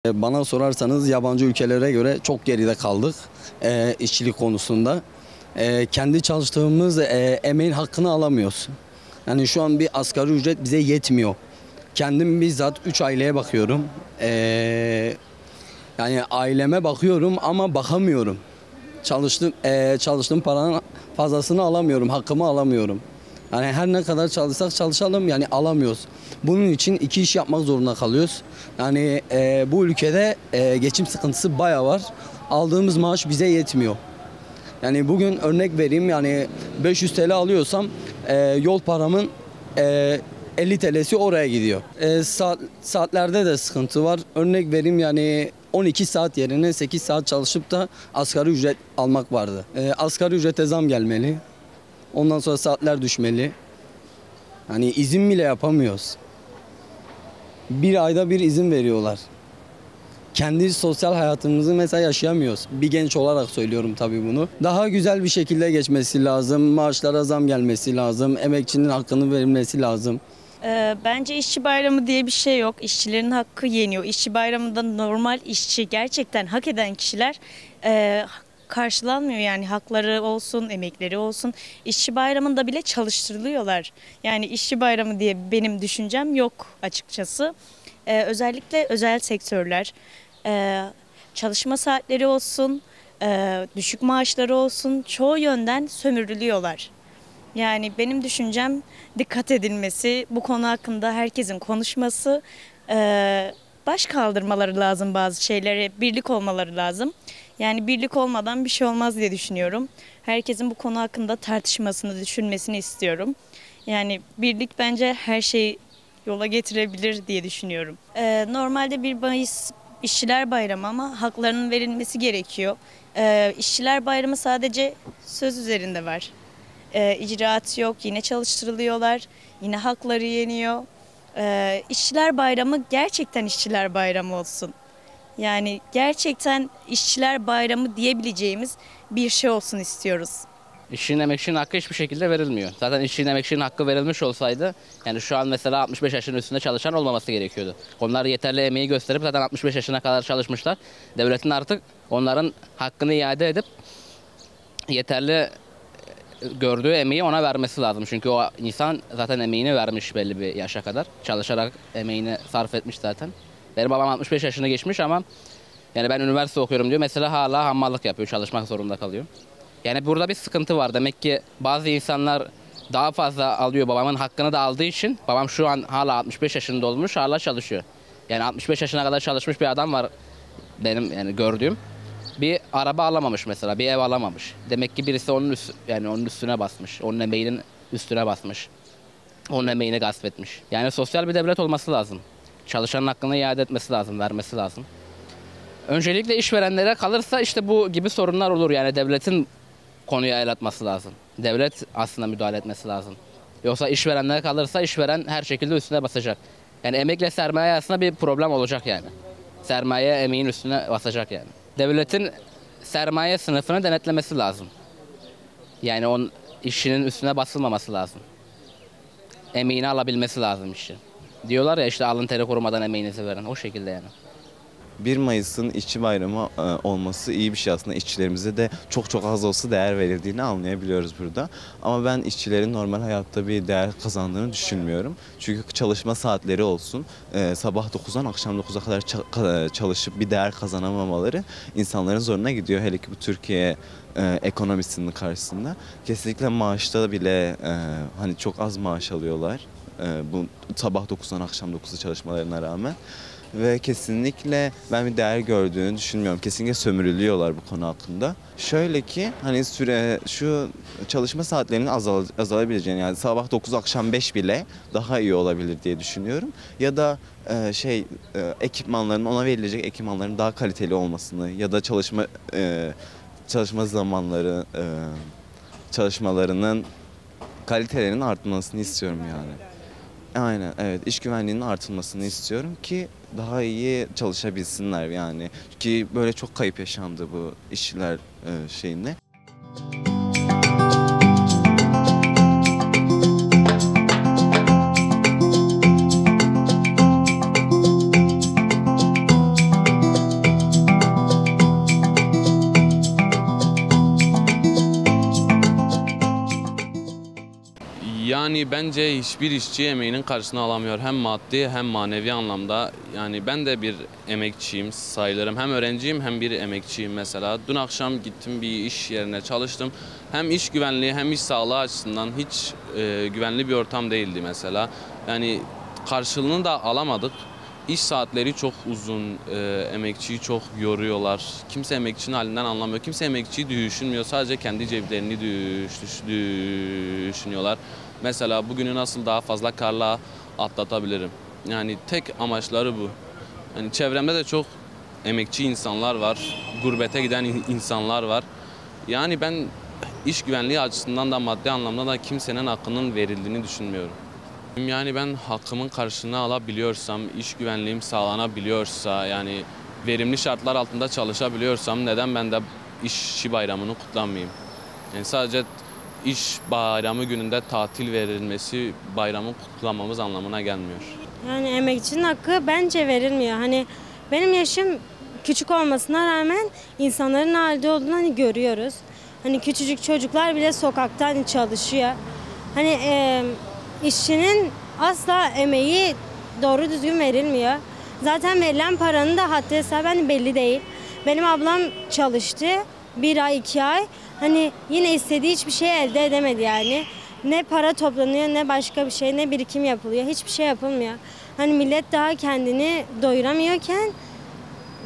Bana sorarsanız yabancı ülkelere göre çok geride kaldık işçilik konusunda. Kendi çalıştığımız emeğin hakkını alamıyoruz. Yani şu an bir asgari ücret bize yetmiyor. Kendim bizzat 3 aileye bakıyorum. Yani aileme bakıyorum ama bakamıyorum. Çalıştığım paranın fazlasını alamıyorum, hakkımı alamıyorum. Yani her ne kadar çalışsak çalışalım yani alamıyoruz. Bunun için iki iş yapmak zorunda kalıyoruz. Yani bu ülkede geçim sıkıntısı bayağı var. Aldığımız maaş bize yetmiyor. Yani bugün örnek vereyim, yani 500 TL alıyorsam yol paramın 50 TL'si oraya gidiyor. Saatlerde de sıkıntı var. Örnek vereyim, yani 12 saat yerine 8 saat çalışıp da asgari ücret almak vardı. Asgari ücrete zam gelmeli. Ondan sonra saatler düşmeli. Hani izin bile yapamıyoruz. Bir ayda bir izin veriyorlar. Kendi sosyal hayatımızı mesela yaşayamıyoruz. Bir genç olarak söylüyorum tabii bunu. Daha güzel bir şekilde geçmesi lazım. Maaşlara zam gelmesi lazım. Emekçinin hakkını verilmesi lazım. Bence işçi bayramı diye bir şey yok. İşçilerin hakkı yeniyor. İşçi bayramında normal işçi, gerçekten hak eden kişiler karşılanmıyor. Yani hakları olsun, emekleri olsun. İşçi bayramında bile çalıştırılıyorlar. Yani işçi bayramı diye benim düşüncem yok açıkçası. Özellikle özel sektörler, çalışma saatleri olsun, düşük maaşları olsun, çoğu yönden sömürülüyorlar. Yani benim düşüncem dikkat edilmesi, bu konu hakkında herkesin konuşması, baş kaldırmaları lazım bazı şeylere, birlik olmaları lazım. Yani birlik olmadan bir şey olmaz diye düşünüyorum. Herkesin bu konu hakkında tartışmasını, düşünmesini istiyorum. Yani birlik bence her şeyi yola getirebilir diye düşünüyorum. Normalde 1 Mayıs İşçiler Bayramı ama haklarının verilmesi gerekiyor. İşçiler Bayramı sadece söz üzerinde var. İcraat yok, yine çalıştırılıyorlar, yine hakları yeniyor. İşçiler Bayramı gerçekten İşçiler Bayramı olsun. Yani gerçekten İşçiler Bayramı diyebileceğimiz bir şey olsun istiyoruz. İşçinin, emekçinin hakkı hiçbir şekilde verilmiyor. Zaten işçinin, emekçinin hakkı verilmiş olsaydı, yani şu an mesela 65 yaşının üstünde çalışan olmaması gerekiyordu. Onlar yeterli emeği gösterip zaten 65 yaşına kadar çalışmışlar. Devletin artık onların hakkını iade edip yeterli gördüğü emeği ona vermesi lazım. Çünkü o insan zaten emeğini vermiş belli bir yaşa kadar. Çalışarak emeğini sarf etmiş zaten. Benim babam 65 yaşını geçmiş ama yani ben üniversite okuyorum diyor. Mesela hala hamallık yapıyor, çalışmak zorunda kalıyor. Yani burada bir sıkıntı var. Demek ki bazı insanlar daha fazla alıyor. Babamın hakkını da aldığı için babam şu an hala 65 yaşında olmuş, hala çalışıyor. Yani 65 yaşına kadar çalışmış bir adam var benim yani gördüğüm. Bir araba alamamış mesela, bir ev alamamış. Demek ki birisi onun üstüne basmış. Onun emeğinin üstüne basmış. Onun emeğini gasp etmiş. Yani sosyal bir devlet olması lazım. Çalışanın hakkını iade etmesi lazım, vermesi lazım. Öncelikle işverenlere kalırsa işte bu gibi sorunlar olur. Yani devletin konuya el atması lazım. Devlet aslında müdahale etmesi lazım. Yoksa işverenlere kalırsa işveren her şekilde üstüne basacak. Yani emekle sermaye arasında bir problem olacak yani. Sermaye emeğin üstüne basacak yani. Devletin sermaye sınıfını denetlemesi lazım. Yani onun işçinin üstüne basılmaması lazım. Emeğini alabilmesi lazım işçi. Diyorlar ya işte alın teri kurumadan emeğinizi verin. O şekilde yani. 1 Mayıs'ın işçi bayramı olması iyi bir şey aslında. İşçilerimize de çok çok az olsa değer verildiğini anlayabiliyoruz burada. Ama ben işçilerin normal hayatta bir değer kazandığını düşünmüyorum. Çünkü çalışma saatleri olsun, sabah 9'dan akşam 9'a kadar çalışıp bir değer kazanamamaları insanların zoruna gidiyor. Hele ki bu Türkiye ekonomisinin karşısında. Kesinlikle maaşta bile hani çok az maaş alıyorlar. Bu sabah 9'dan akşam 9'a çalışmalarına rağmen. Ve kesinlikle ben bir değer gördüğünü düşünmüyorum. Kesinlikle sömürülüyorlar bu konu hakkında. Şöyle ki hani şu çalışma saatlerinin azalabileceğini, yani sabah 9 akşam 5 bile daha iyi olabilir diye düşünüyorum. Ya da ekipmanların, ona verilecek ekipmanların daha kaliteli olmasını ya da çalışma zamanları çalışmalarının kalitelerinin artmasını istiyorum yani. Aynen, evet, iş güvenliğinin artırılmasını istiyorum ki daha iyi çalışabilsinler yani. Ki böyle çok kayıp yaşandı bu işçiler şeyinde. Yani bence hiçbir işçi emeğinin karşılığını alamıyor. Hem maddi hem manevi anlamda. Yani ben de bir emekçiyim sayılırım. Hem öğrenciyim hem bir emekçiyim mesela. Dün akşam gittim bir iş yerine çalıştım. Hem iş güvenliği hem iş sağlığı açısından hiç güvenli bir ortam değildi mesela. Yani karşılığını da alamadık. İş saatleri çok uzun, emekçiyi çok yoruyorlar. Kimse emekçinin halinden anlamıyor. Kimse emekçiyi düşünmüyor. Sadece kendi ceplerini düşünüyorlar. Mesela bugünü nasıl daha fazla karla atlatabilirim? Yani tek amaçları bu. Yani çevremde de çok emekçi insanlar var. Gurbete giden insanlar var. Yani ben iş güvenliği açısından da maddi anlamda da kimsenin hakkının verildiğini düşünmüyorum. Yani ben hakkımın karşılığını alabiliyorsam, iş güvenliğim sağlanabiliyorsa, yani verimli şartlar altında çalışabiliyorsam neden ben de işçi bayramını kutlamayayım? Yani sadece iş bayramı gününde tatil verilmesi bayramı kutlamamız anlamına gelmiyor. Yani emekçinin hakkı bence verilmiyor. Hani benim yaşım küçük olmasına rağmen insanların halde olduğunu hani görüyoruz. Hani küçücük çocuklar bile sokakta hani çalışıyor. Hani işçinin asla emeği doğru düzgün verilmiyor. Zaten verilen paranın da haddi hesabı hani belli değil. Benim ablam çalıştı 1 ay 2 ay. Hani yine istediği hiçbir şey elde edemedi yani. Ne para toplanıyor ne başka bir şey ne birikim yapılıyor. Hiçbir şey yapılmıyor. Hani millet daha kendini doyuramıyorken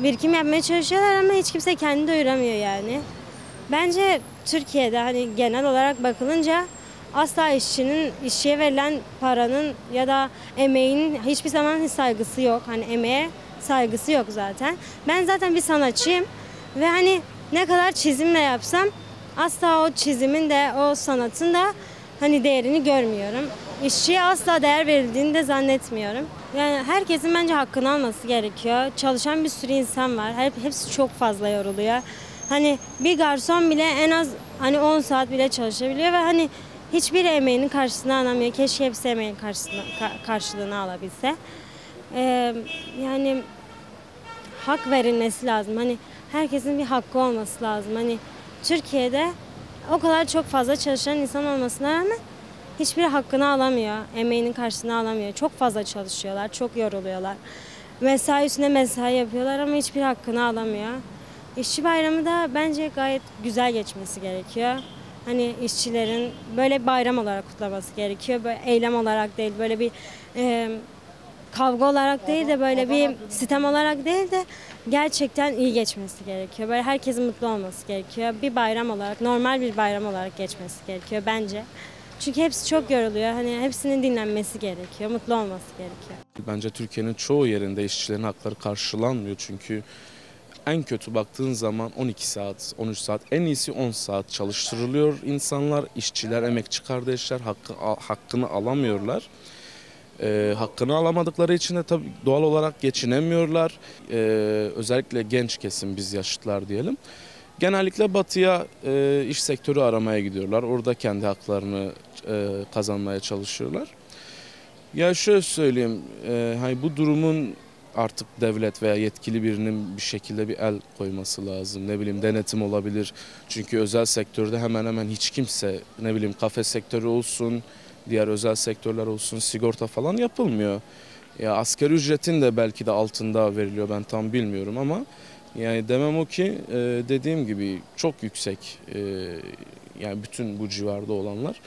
birikim yapmaya çalışıyorlar ama hiç kimse kendini doyuramıyor yani. Bence Türkiye'de hani genel olarak bakılınca asla işçiye verilen paranın ya da emeğin hiçbir zaman hiç saygısı yok. Hani emeğe saygısı yok zaten. Ben zaten bir sanatçıyım ve hani ne kadar çizimle yapsam asla o çizimin de o sanatın da hani değerini görmüyorum. İşçiye asla değer verildiğini de zannetmiyorum. Yani herkesin bence hakkını alması gerekiyor. Çalışan bir sürü insan var. Hepsi çok fazla yoruluyor. Hani bir garson bile en az hani 10 saat bile çalışabiliyor ve hani hiçbir emeğinin karşılığını alamıyor. Keşke hepsi emeğin karşılığını alabilse. Yani hak verilmesi lazım. Hani herkesin bir hakkı olması lazım. Hani Türkiye'de o kadar çok fazla çalışan insan olmasına rağmen hiçbir hakkını alamıyor. Emeğinin karşılığını alamıyor. Çok fazla çalışıyorlar, çok yoruluyorlar. Mesai üstüne mesai yapıyorlar ama hiçbir hakkını alamıyor. İşçi bayramı da bence gayet güzel geçmesi gerekiyor. Hani işçilerin böyle bayram olarak kutlaması gerekiyor. Böyle eylem olarak değil, böyle bir kavga olarak değil de böyle bir sitem olarak değil de gerçekten iyi geçmesi gerekiyor. Böyle herkesin mutlu olması gerekiyor. Bir bayram olarak, normal bir bayram olarak geçmesi gerekiyor bence. Çünkü hepsi çok yoruluyor. Hani hepsinin dinlenmesi gerekiyor, mutlu olması gerekiyor. Bence Türkiye'nin çoğu yerinde işçilerin hakları karşılanmıyor çünkü en kötü baktığın zaman 12 saat, 13 saat, en iyisi 10 saat çalıştırılıyor insanlar, işçiler, emekçi kardeşler hakkını alamıyorlar. Hakkını alamadıkları için de tabii doğal olarak geçinemiyorlar. Özellikle genç kesim, biz yaşlılar diyelim. Genellikle batıya iş sektörü aramaya gidiyorlar. Orada kendi haklarını kazanmaya çalışıyorlar. Ya şöyle söyleyeyim, hani bu durumun artık devlet veya yetkili birinin bir şekilde bir el koyması lazım. Ne bileyim, denetim olabilir. Çünkü özel sektörde hemen hemen hiç kimse, ne bileyim kafe sektörü olsun, diğer özel sektörler olsun, sigorta falan yapılmıyor. Ya asgari ücretin de belki de altında veriliyor, ben tam bilmiyorum ama yani demem o ki dediğim gibi çok yüksek, yani bütün bu civarda olanlar,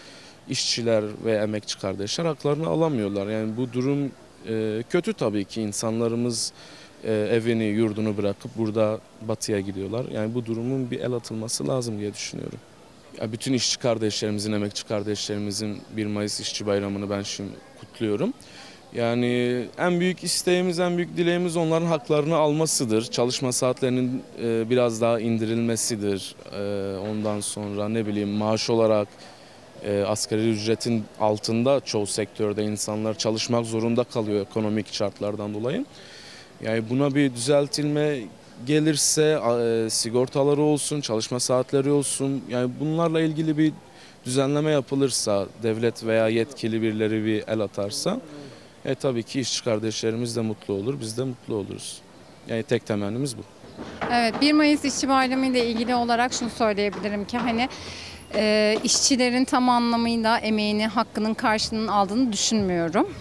işçiler ve emekçi kardeşler haklarını alamıyorlar. Yani bu durum kötü tabii ki, insanlarımız evini yurdunu bırakıp burada batıya gidiyorlar. Yani bu durumun bir el atılması lazım diye düşünüyorum. Ya bütün işçi kardeşlerimizin, emekçi kardeşlerimizin 1 Mayıs İşçi Bayramı'nı ben şimdi kutluyorum. Yani en büyük isteğimiz, en büyük dileğimiz onların haklarını almasıdır. Çalışma saatlerinin biraz daha indirilmesidir. Ondan sonra ne bileyim maaş olarak asgari ücretin altında çoğu sektörde insanlar çalışmak zorunda kalıyor ekonomik şartlardan dolayı. Yani buna bir düzeltilme gelirse, sigortaları olsun, çalışma saatleri olsun, yani bunlarla ilgili bir düzenleme yapılırsa, devlet veya yetkili birileri bir el atarsa, tabii ki işçi kardeşlerimiz de mutlu olur, biz de mutlu oluruz. Yani tek temennimiz bu. Evet, 1 Mayıs İşçi Bayramı ile ilgili olarak şunu söyleyebilirim ki hani işçilerin tam anlamıyla emeğini, hakkının karşılığını aldığını düşünmüyorum.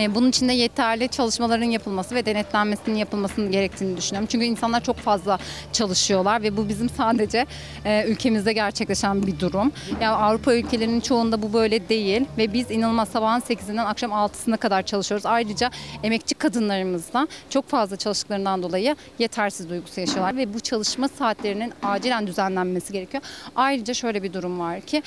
Bunun için de yeterli çalışmaların yapılması ve denetlenmesinin yapılmasının gerektiğini düşünüyorum. Çünkü insanlar çok fazla çalışıyorlar ve bu bizim sadece ülkemizde gerçekleşen bir durum. Yani Avrupa ülkelerinin çoğunda bu böyle değil ve biz inanılmaz sabahın 8'inden akşam 6'sına kadar çalışıyoruz. Ayrıca emekçi kadınlarımız da çok fazla çalıştıklarından dolayı yetersiz duygusu yaşıyorlar ve bu çalışma saatlerinin acilen düzenlenmesi gerekiyor. Ayrıca şöyle bir durum var ki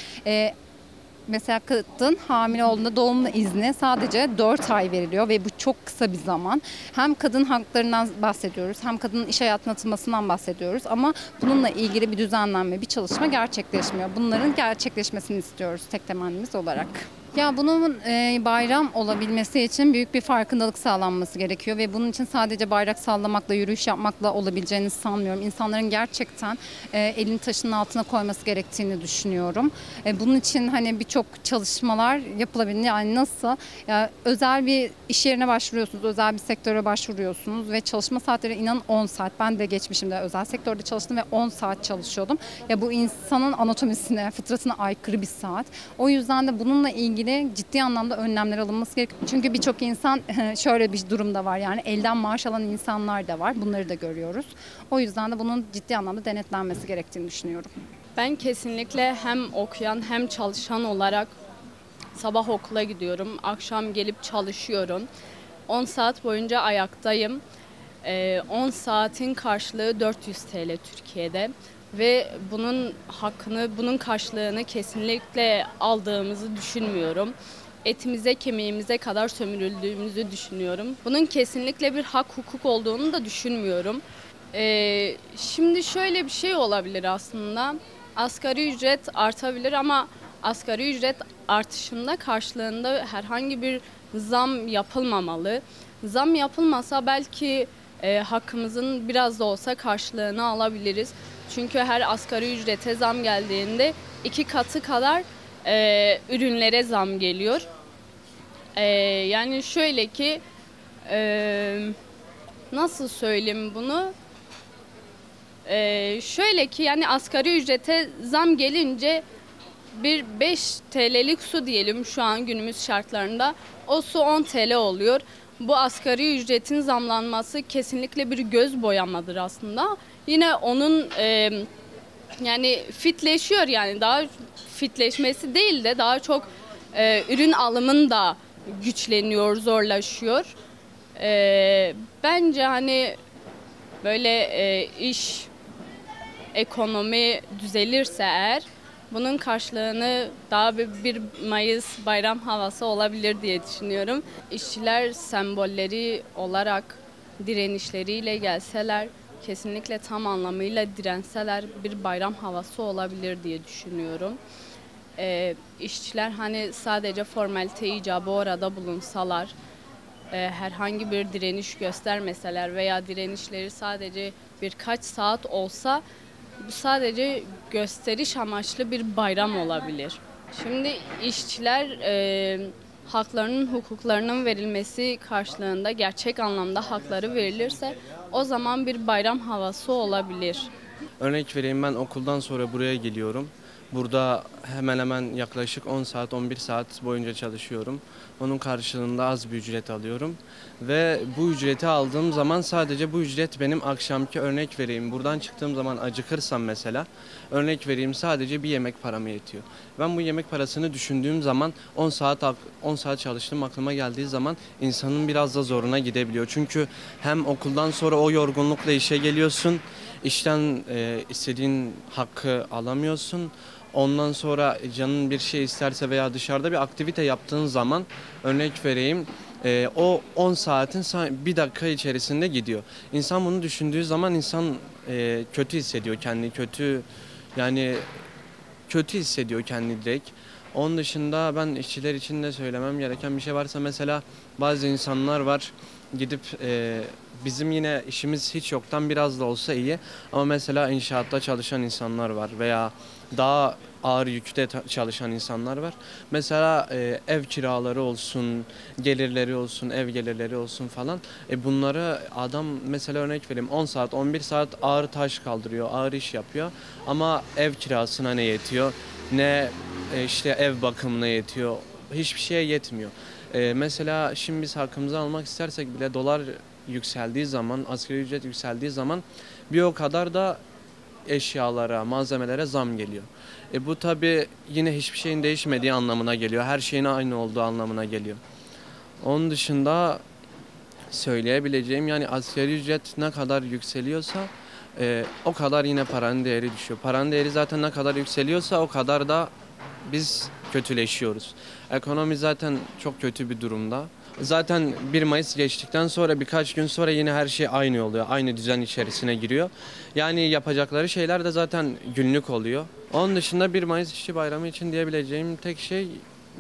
mesela kadın hamile olduğunda doğum izni sadece 4 ay veriliyor ve bu çok kısa bir zaman. Hem kadın haklarından bahsediyoruz hem kadının iş hayatına atılmasından bahsediyoruz ama bununla ilgili bir düzenlenme, bir çalışma gerçekleşmiyor. Bunların gerçekleşmesini istiyoruz tek temennimiz olarak. Ya bunun bayram olabilmesi için büyük bir farkındalık sağlanması gerekiyor ve bunun için sadece bayrak sallamakla, yürüyüş yapmakla olabileceğini sanmıyorum. İnsanların gerçekten elini taşın altına koyması gerektiğini düşünüyorum. Bunun için hani birçok çalışmalar yapılabilir. Yani nasıl? Ya, özel bir iş yerine başvuruyorsunuz, özel bir sektöre başvuruyorsunuz ve çalışma saatleri inanın 10 saat. Ben de geçmişimde özel sektörde çalıştım ve 10 saat çalışıyordum. Ya bu insanın anatomisine, fıtratına aykırı bir saat. O yüzden de bununla ilgili ciddi anlamda önlemler alınması gerekiyor. Çünkü birçok insan şöyle bir durumda var, yani elden maaş alan insanlar da var. Bunları da görüyoruz. O yüzden de bunun ciddi anlamda denetlenmesi gerektiğini düşünüyorum. Ben kesinlikle hem okuyan hem çalışan olarak sabah okula gidiyorum, akşam gelip çalışıyorum. 10 saat boyunca ayaktayım. 10 saatin karşılığı 400 TL Türkiye'de. Ve bunun hakkını, bunun karşılığını kesinlikle aldığımızı düşünmüyorum. Etimize, kemiğimize kadar sömürüldüğümüzü düşünüyorum. Bunun kesinlikle bir hak, hukuk olduğunu da düşünmüyorum. Şimdi şöyle bir şey olabilir aslında. Asgari ücret artabilir ama asgari ücret artışında karşılığında herhangi bir zam yapılmamalı. Zam yapılmasa belki hakkımızın biraz da olsa karşılığını alabiliriz. Çünkü her asgari ücrete zam geldiğinde 2 katı kadar ürünlere zam geliyor. Yani şöyle ki nasıl söyleyeyim bunu? Şöyle ki yani asgari ücrete zam gelince bir 5 TL'lik su diyelim şu an günümüz şartlarında o su 10 TL oluyor. Bu asgari ücretin zamlanması kesinlikle bir göz boyamadır aslında. Yine onun yani fitleşiyor, yani daha fitleşmesi değil de daha çok ürün alımın da güçleniyor, zorlaşıyor. Bence hani böyle iş, ekonomi düzelirse eğer bunun karşılığını daha bir Mayıs bayram havası olabilir diye düşünüyorum. İşçiler sembolleri olarak direnişleriyle gelseler, kesinlikle tam anlamıyla direnseler bir bayram havası olabilir diye düşünüyorum. İşçiler hani sadece formalite icabı orada bulunsalar, herhangi bir direniş göstermeseler veya direnişleri sadece birkaç saat olsa bu sadece gösteriş amaçlı bir bayram olabilir. Şimdi işçiler haklarının, hukuklarının verilmesi karşılığında gerçek anlamda hakları verilirse o zaman bir bayram havası olabilir. Örnek vereyim, ben okuldan sonra buraya geliyorum. Burada hemen hemen yaklaşık 10 saat, 11 saat boyunca çalışıyorum. Onun karşılığında az bir ücret alıyorum. Ve bu ücreti aldığım zaman sadece bu ücret benim akşamki, örnek vereyim, buradan çıktığım zaman acıkırsam mesela, örnek vereyim, sadece bir yemek paramı yetiyor. Ben bu yemek parasını düşündüğüm zaman 10 saat çalıştığım aklıma geldiği zaman insanın biraz da zoruna gidebiliyor. Çünkü hem okuldan sonra o yorgunlukla işe geliyorsun, işten istediğin hakkı alamıyorsun. Ondan sonra canın bir şey isterse veya dışarıda bir aktivite yaptığın zaman, örnek vereyim, o 10 saatin bir dakika içerisinde gidiyor. İnsan bunu düşündüğü zaman insan kötü hissediyor kendini, kötü hissediyor kendini direkt. Onun dışında ben işçiler için de söylemem gereken bir şey varsa, mesela bazı insanlar var gidip bizim yine işimiz hiç yoktan biraz da olsa iyi ama mesela inşaatta çalışan insanlar var veya daha ağır yükte çalışan insanlar var. Mesela ev kiraları olsun, gelirleri olsun, ev gelirleri olsun falan. Bunları adam, mesela örnek vereyim, 10 saat, 11 saat ağır taş kaldırıyor, ağır iş yapıyor ama ev kirasına ne yetiyor? ne işte ev bakımına yetiyor. Hiçbir şeye yetmiyor. Mesela şimdi biz hakkımızı almak istersek bile dolar yükseldiği zaman, asgari ücret yükseldiği zaman bir o kadar da eşyalara, malzemelere zam geliyor. Bu tabii yine hiçbir şeyin değişmediği anlamına geliyor. Her şeyin aynı olduğu anlamına geliyor. Onun dışında söyleyebileceğim yani asgari ücret ne kadar yükseliyorsa o kadar yine paranın değeri düşüyor. Paranın değeri zaten ne kadar yükseliyorsa o kadar da biz kötüleşiyoruz. Ekonomi zaten çok kötü bir durumda. Zaten 1 Mayıs geçtikten sonra birkaç gün sonra yine her şey aynı oluyor. Aynı düzen içerisine giriyor. Yani yapacakları şeyler de zaten günlük oluyor. Onun dışında 1 Mayıs İşçi Bayramı için diyebileceğim tek şey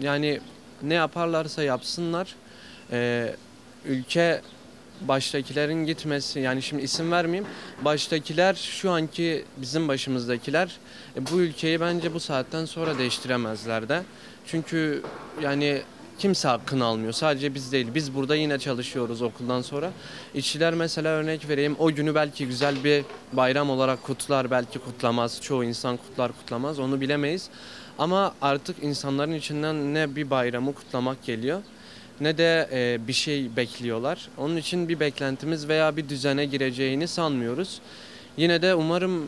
yani ne yaparlarsa yapsınlar. Ülke baştakilerin gitmesi, yani şimdi isim vermeyeyim, baştakiler şu anki bizim başımızdakiler bu ülkeyi bence bu saatten sonra değiştiremezler de. Çünkü yani kimse hakkını almıyor. Sadece biz değil. Biz burada yine çalışıyoruz okuldan sonra. İşçiler mesela örnek vereyim. O günü belki güzel bir bayram olarak kutlar, belki kutlamaz. Çoğu insan kutlar kutlamaz. Onu bilemeyiz. Ama artık insanların içinden ne bir bayramı kutlamak geliyor ne de bir şey bekliyorlar. Onun için bir beklentimiz veya bir düzene gireceğini sanmıyoruz. Yine de umarım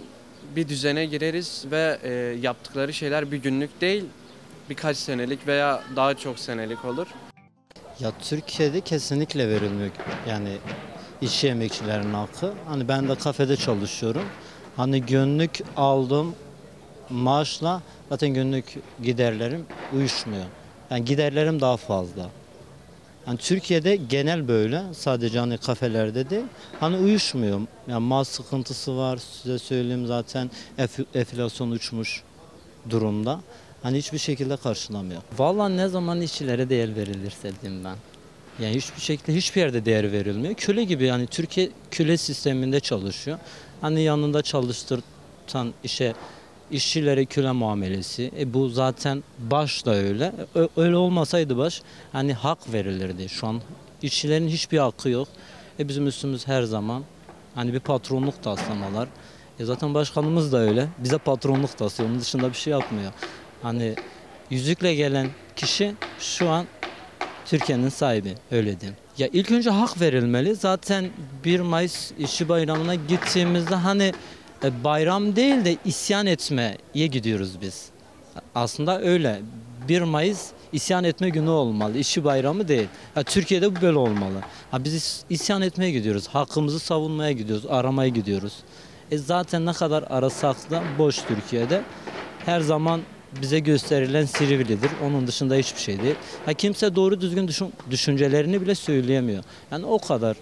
bir düzene gireriz ve yaptıkları şeyler bir günlük değil, birkaç senelik veya daha çok senelik olur. Ya Türkiye'de kesinlikle verilmiyor yani işçi emekçilerin hakkı. Hani ben de kafede çalışıyorum. Hani günlük aldığım maaşla zaten günlük giderlerim uyuşmuyor. Yani giderlerim daha fazla. Yani Türkiye'de genel böyle, sadece hani kafelerde değil, hani uyuşmuyor. Yani mal sıkıntısı var, size söyleyeyim zaten enflasyon uçmuş durumda. Hani hiçbir şekilde karşılamıyor. Vallahi ne zaman işçilere değer verilirse diyeyim ben. Yani hiçbir şekilde hiçbir yerde değer verilmiyor. Köle gibi, yani Türkiye köle sisteminde çalışıyor. Hani yanında çalıştıran işçilere köle muamelesi. Bu zaten baş da öyle. Öyle olmasaydı baş hani hak verilirdi. Şu an işçilerin hiçbir hakkı yok. Bizim üstümüz her zaman hani bir patronluk taslamalar. Zaten başkanımız da öyle. Bize patronluk taslıyor. Onun dışında bir şey yapmıyor. Hani yüzükle gelen kişi şu an Türkiye'nin sahibi, öyle diyeyim. Ya ilk önce hak verilmeli. Zaten 1 Mayıs İşçi Bayramı'na gittiğimizde hani bayram değil de isyan etmeye gidiyoruz biz. Aslında öyle. 1 Mayıs isyan etme günü olmalı. İşçi bayramı değil. Ya Türkiye'de bu böyle olmalı. Biz isyan etmeye gidiyoruz. Hakkımızı savunmaya gidiyoruz. Aramaya gidiyoruz. Zaten ne kadar arasak da boş Türkiye'de. Her zaman bize gösterilen Silivri'dir. Onun dışında hiçbir şey değil. Kimse doğru düzgün düşüncelerini bile söyleyemiyor. Yani o kadar